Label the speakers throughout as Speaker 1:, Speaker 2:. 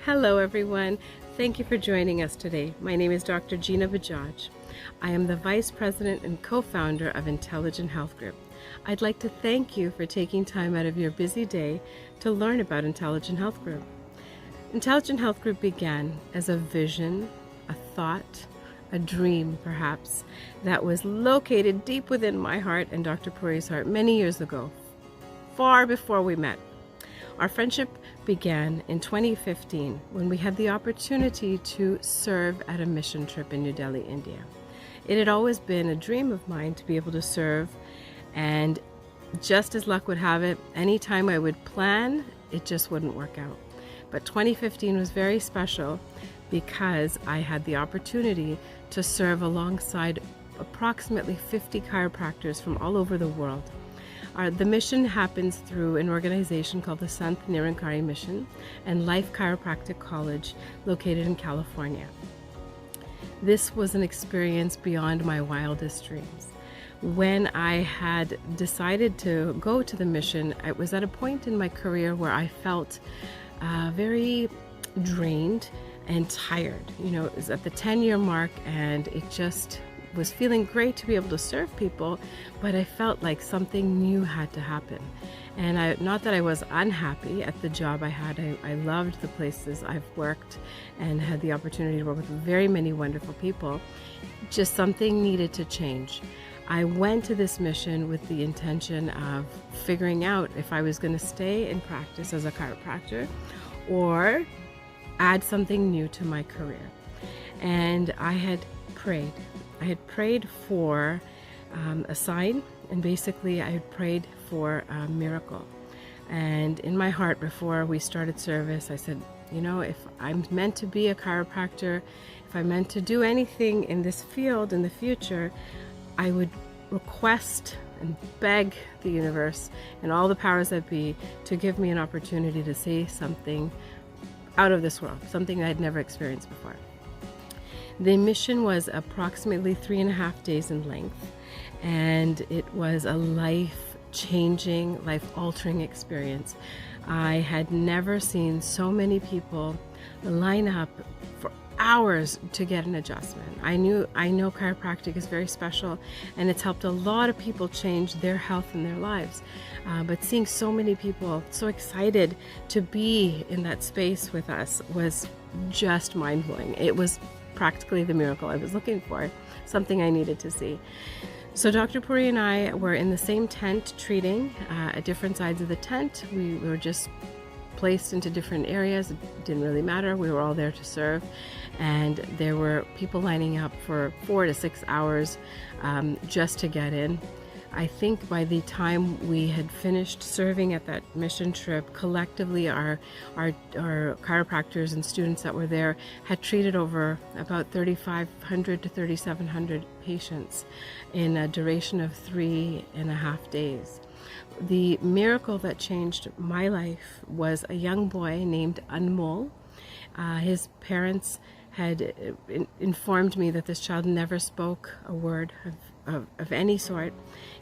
Speaker 1: Hello everyone. Thank you for joining us today. My name is Dr. Gina Bajaj. I am the Vice President and co-founder of Intelligent Health Group. I'd like to thank you for taking time out of your busy day to learn about Intelligent Health Group. Intelligent Health Group began as a vision, a thought, a dream perhaps, that was located deep within my heart and Dr. Puri's heart many years ago, far before we met. Our friendship began in 2015 when we had the opportunity to serve at a mission trip in New Delhi, India. It had always been a dream of mine to be able to serve, and just as luck would have it, anytime I would plan, it just wouldn't work out. But 2015 was very special because I had the opportunity to serve alongside approximately 50 chiropractors from all over the world. The mission happens through an organization called the Sant Nirankari Mission and Life Chiropractic College located in California. This was an experience beyond my wildest dreams. When I had decided to go to the mission, I was at a point in my career where I felt very drained and tired. You know, it was at the 10-year mark and it just was feeling great to be able to serve people, but I felt like something new had to happen. And not that I was unhappy at the job I had. I loved the places I've worked and had the opportunity to work with very many wonderful people. Just something needed to change. I went to this mission with the intention of figuring out if I was going to stay in practice as a chiropractor or add something new to my career. And I had prayed. I had prayed for a sign, and basically I had prayed for a miracle. And in my heart, before we started service, I said, you know, if I'm meant to be a chiropractor, if I'm meant to do anything in this field in the future, I would request and beg the universe and all the powers that be to give me an opportunity to say something out of this world, something I had never experienced before. The mission was approximately 3.5 days in length, and it was a life-changing, life-altering experience. I had never seen so many people line up for hours to get an adjustment. I know chiropractic is very special, and it's helped a lot of people change their health and their lives. But seeing so many people so excited to be in that space with us was just mind-blowing. It was practically the miracle I was looking for, something I needed to see. So Dr. Puri and I were in the same tent treating at different sides of the tent. We were just placed into different areas. It didn't really matter. We were all there to serve, and there were people lining up for 4 to 6 hours just to get in. I think by the time we had finished serving at that mission trip, collectively our chiropractors and students that were there had treated over about 3,500 to 3,700 patients in a duration of 3.5 days. The miracle that changed my life was a young boy named Anmol. His parents had informed me that this child never spoke a word of any sort.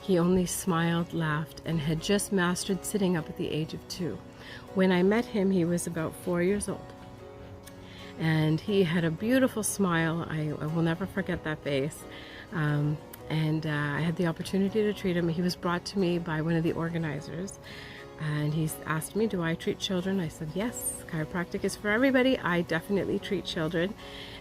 Speaker 1: He only smiled, laughed, and had just mastered sitting up at the age of 2. When I met him, he was about 4 years old. And he had a beautiful smile. I will never forget that face. I had the opportunity to treat him. He was brought to me by one of the organizers. And he asked me, do I treat children? I said, yes, chiropractic is for everybody. I definitely treat children.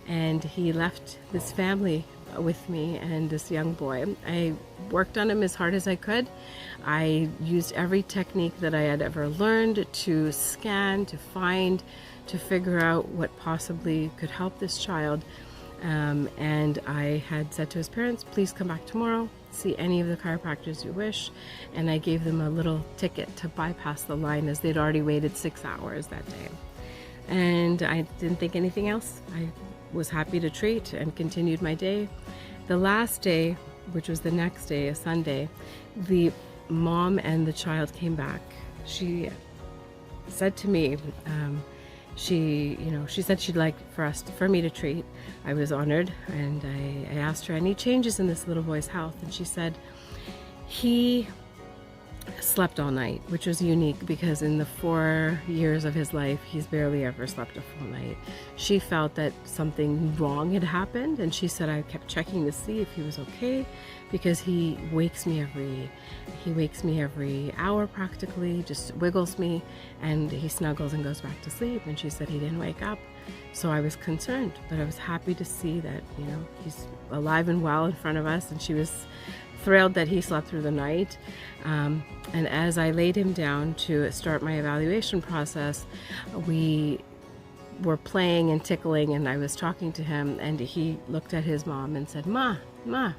Speaker 1: And he left this family with me and this young boy. I worked on him as hard as I could. I used every technique that I had ever learned to scan, to find, to figure out what possibly could help this child. And I had said to his parents, please come back tomorrow, see any of the chiropractors you wish. And I gave them a little ticket to bypass the line as they'd already waited 6 hours that day. And I didn't think anything else. I was happy to treat and continued my day. The last day, which was the next day, a Sunday, the mom and the child came back. She said to me, she said she'd like for me to treat. I was honored, and I asked her any changes in this little boy's health, and she said he slept all night, which was unique because in the 4 years of his life, he's barely ever slept a full night. She felt that something wrong had happened, and she said I kept checking to see if he was okay because he wakes me every hour practically, just wiggles me, and he snuggles and goes back to sleep. And she said he didn't wake up. So I was concerned, but I was happy to see that, he's alive and well in front of us, and she was thrilled that he slept through the night. And as I laid him down to start my evaluation process, we were playing and tickling, and I was talking to him, and he looked at his mom and said, "Ma, Ma."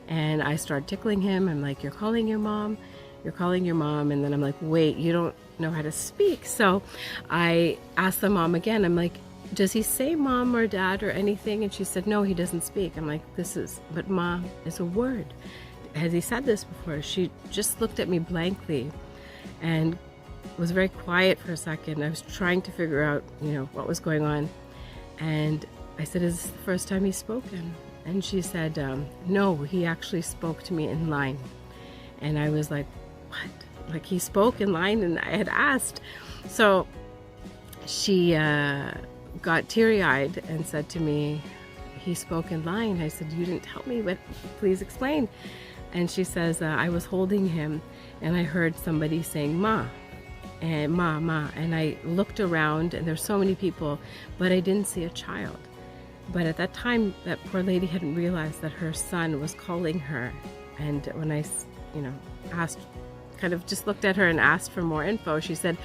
Speaker 1: And I started tickling him. I'm like, "You're calling your mom? You're calling your mom." And then I'm like, "Wait, you don't know how to speak." So I asked the mom again. I'm like, "Does he say mom or dad or anything?" And she said, "No, he doesn't speak." I'm like, but ma is a word. Has he said this before? She just looked at me blankly and was very quiet for a second. I was trying to figure out, what was going on. And I said, "Is this the first time he's spoken?" And she said, "No, he actually spoke to me in line." And I was like, "What? Like he spoke in line?" And I had asked. So she got teary-eyed and said to me, "He spoke in line." I said, "You didn't tell me, but please explain." And she says, "I was holding him and I heard somebody saying ma, and ma, ma." And I looked around and there's so many people, but I didn't see a child. But at that time, that poor lady hadn't realized that her son was calling her. And when I, asked, kind of just looked at her and asked for more info, she said,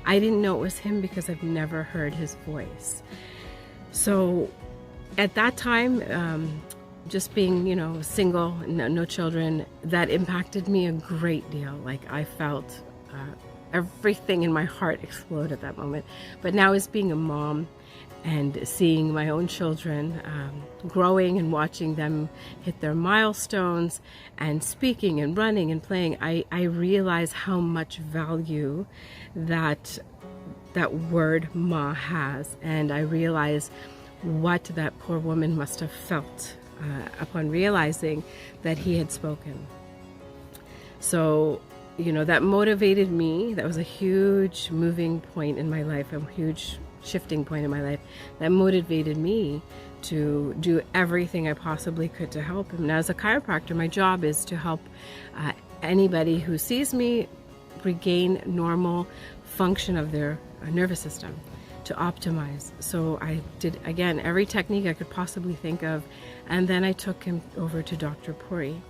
Speaker 1: "I didn't know it was him because I've never heard his voice." So at that time, just being, single, no children, that impacted me a great deal. Like I felt everything in my heart explode at that moment. But now as being a mom and seeing my own children growing and watching them hit their milestones and speaking and running and playing, I realize how much value that word ma has. And I realize what that poor woman must have felt upon realizing that he had spoken. So, that motivated me. That was a huge moving point in my life, a huge shifting point in my life. That motivated me to do everything I possibly could to help him. Now, as a chiropractor, my job is to help anybody who sees me regain normal function of their nervous system, to optimize. So I did, again, every technique I could possibly think of. And then I took him over to Dr. Puri,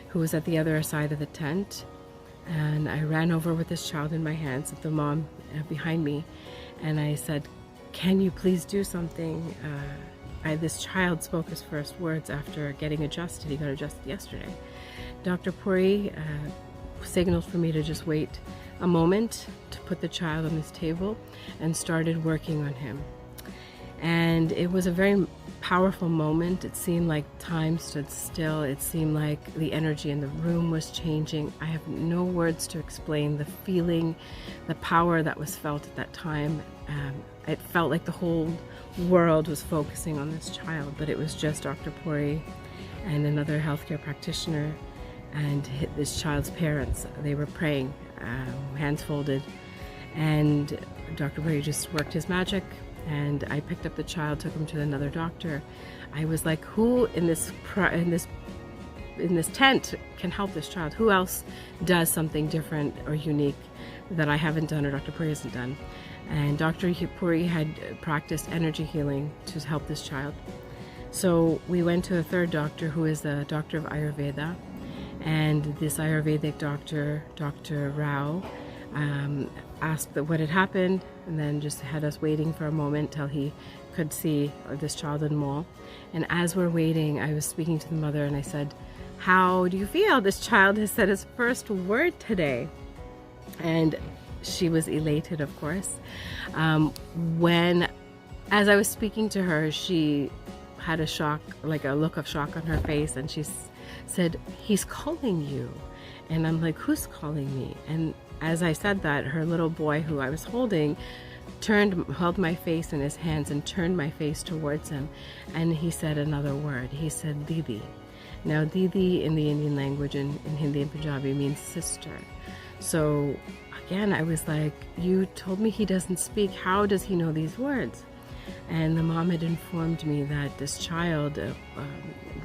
Speaker 1: who was at the other side of the tent. And I ran over with this child in my hands, with the mom behind me. And I said, "Can you please do something?" This child spoke his first words after getting adjusted. He got adjusted yesterday. Dr. Puri signaled for me to just wait a moment to put the child on his table and started working on him. And it was a very powerful moment. It seemed like time stood still. It seemed like the energy in the room was changing. I have no words to explain the feeling, the power that was felt at that time. It felt like the whole world was focusing on this child, but it was just Dr. Puri and another healthcare practitioner and this child's parents. They were praying, hands folded, and Dr. Puri just worked his magic. And I picked up the child, took him to another doctor. I was like, who in this tent can help this child? Who else does something different or unique that I haven't done or Dr. Puri hasn't done? And Dr. Puri had practiced energy healing to help this child. So we went to a third doctor who is a doctor of Ayurveda. And this Ayurvedic doctor, Dr. Rao, asked what had happened, and then just had us waiting for a moment till he could see this child in mall. And as we're waiting, I was speaking to the mother and I said, "How do you feel? This child has said his first word today." And she was elated, of course. As I was speaking to her, she had a shock, like a look of shock on her face, and she said, "He's calling you." And I'm like, "Who's calling me?" And as I said that, her little boy who I was holding held my face in his hands and turned my face towards him. And he said another word. He said, "Didi." Now, Didi in the Indian language, in Hindi and Punjabi, means sister. So again, I was like, you told me he doesn't speak. How does he know these words? And the mom had informed me that this child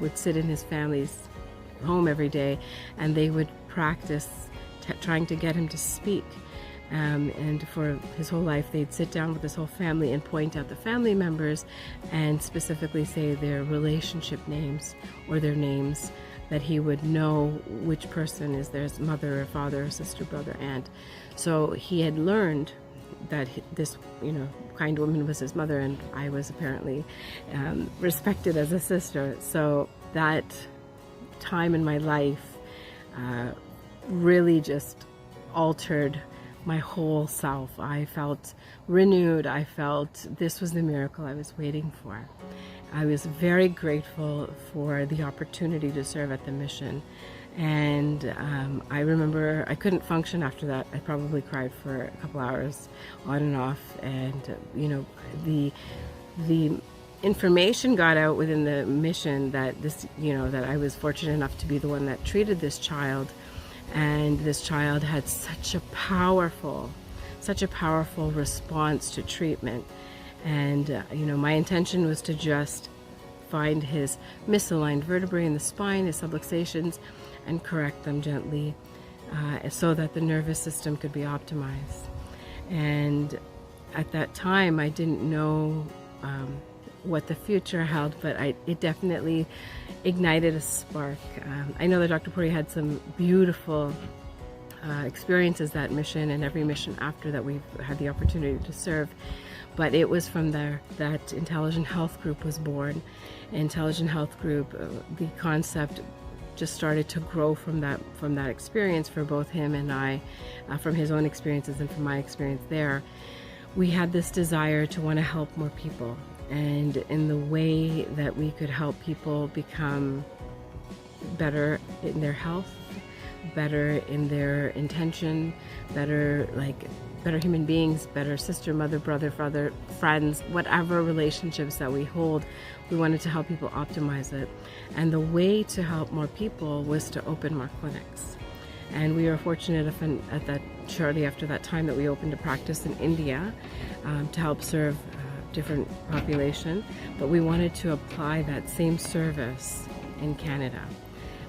Speaker 1: would sit in his family's home every day, and they would practice trying to get him to speak. And for his whole life, they'd sit down with his whole family and point out the family members and specifically say their relationship names or their names, that he would know which person is their mother or father or sister, brother, aunt. So he had learned that this, kind woman was his mother, and I was apparently respected as a sister. So that time in my life really just altered my whole self. I felt renewed. I felt this was the miracle I was waiting for. I was very grateful for the opportunity to serve at the mission. And I remember I couldn't function after that. I probably cried for a couple hours on and off. And, the information got out within the mission that that I was fortunate enough to be the one that treated this child. And this child had such a powerful response to treatment. And, my intention was to just find his misaligned vertebrae in the spine, his subluxations, and correct them gently so that the nervous system could be optimized. And at that time, I didn't know what the future held, but it definitely ignited a spark. I know that Dr. Puri had some beautiful experiences that mission and every mission after that we've had the opportunity to serve. But it was from there that Intelligent Health Group was born. Intelligent Health Group, the concept just started to grow from that experience for both him and I, from his own experiences and from my experience there. We had this desire to want to help more people, and in the way that we could help people become better in their health, better in their intention, better human beings, better sister, mother, brother, father, friends, whatever relationships that we hold, we wanted to help people optimize it. And the way to help more people was to open more clinics. And we were fortunate shortly after that time that we opened a practice in India to help serve different population. But we wanted to apply that same service in Canada,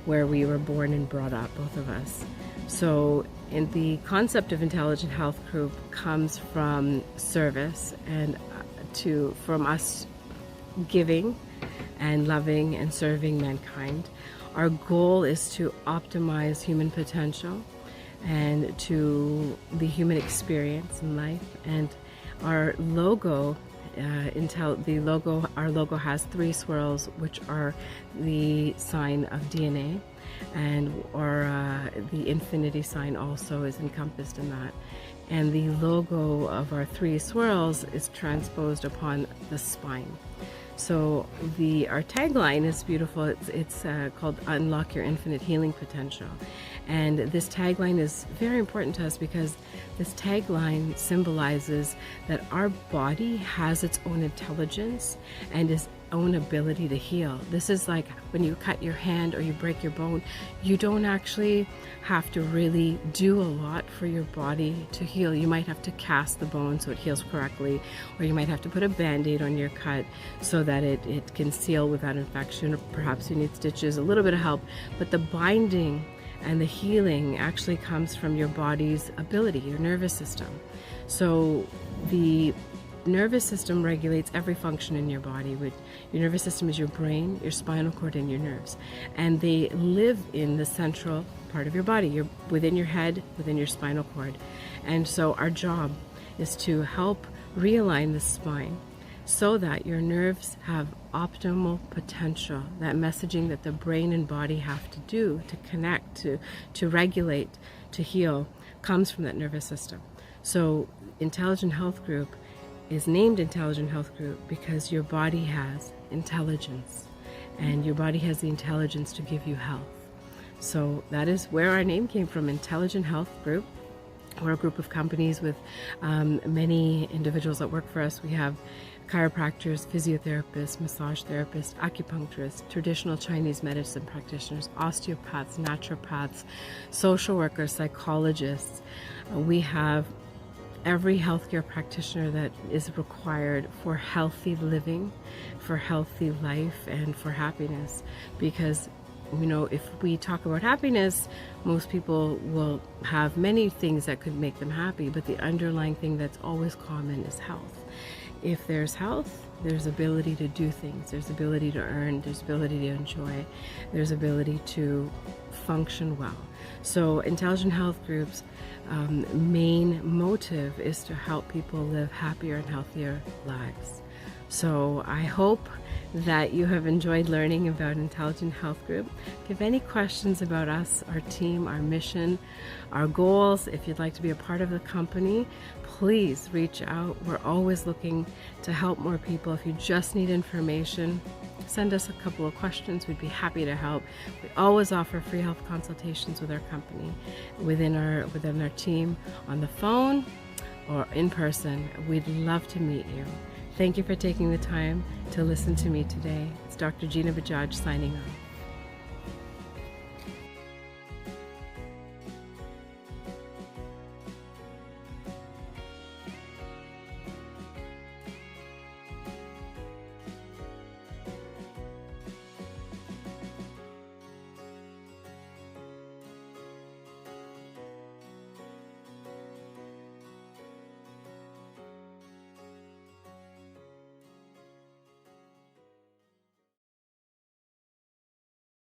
Speaker 1: where we were born and brought up, both of us. So in the concept of Intelligent Health Group comes from service and from us giving and loving and serving mankind. Our goal is to optimize human potential and to the human experience in life. And our logo, our logo has 3 swirls, which are the sign of DNA, and the infinity sign also is encompassed in that. And the logo of our 3 swirls is transposed upon the spine. So our tagline is beautiful. It's called Unlock Your Infinite Healing Potential. And this tagline is very important to us because this tagline symbolizes that our body has its own intelligence and its own ability to heal. This is like when you cut your hand or you break your bone, you don't actually have to really do a lot for your body to heal. You might have to cast the bone so it heals correctly, or you might have to put a band-aid on your cut so that it can seal without infection, or perhaps you need stitches, a little bit of help. But the binding and the healing actually comes from your body's ability, your nervous system. So the nervous system regulates every function in your body. Your nervous system is your brain, your spinal cord, and your nerves. And they live in the central part of your body. You're within your head, within your spinal cord. And so our job is to help realign the spine so that your nerves have optimal potential, that messaging that the brain and body have to do to connect, to regulate, to heal, comes from that nervous system. So Intelligent Health Group is named Intelligent Health Group because your body has intelligence, and your body has the intelligence to give you health. So that is where our name came from, Intelligent Health Group. We're a group of companies with many individuals that work for us. We have chiropractors, physiotherapists, massage therapists, acupuncturists, traditional Chinese medicine practitioners, osteopaths, naturopaths, social workers, psychologists. We have every healthcare practitioner that is required for healthy living, for healthy life, and for happiness. Because if we talk about happiness, most people will have many things that could make them happy, but the underlying thing that's always common is health. If there's health, there's ability to do things, there's ability to earn, there's ability to enjoy, there's ability to function well. So Intelligent Health Group's main motive is to help people live happier and healthier lives. So I hope that you have enjoyed learning about Intelligent Health Group. If you have any questions about us, our team, our mission, our goals, if you'd like to be a part of the company, please reach out. We're always looking to help more people. If you just need information, send us a couple of questions. We'd be happy to help. We always offer free health consultations with our company, within our team, on the phone or in person. We'd love to meet you. Thank you for taking the time to listen to me today. It's Dr. Gina Bajaj signing off.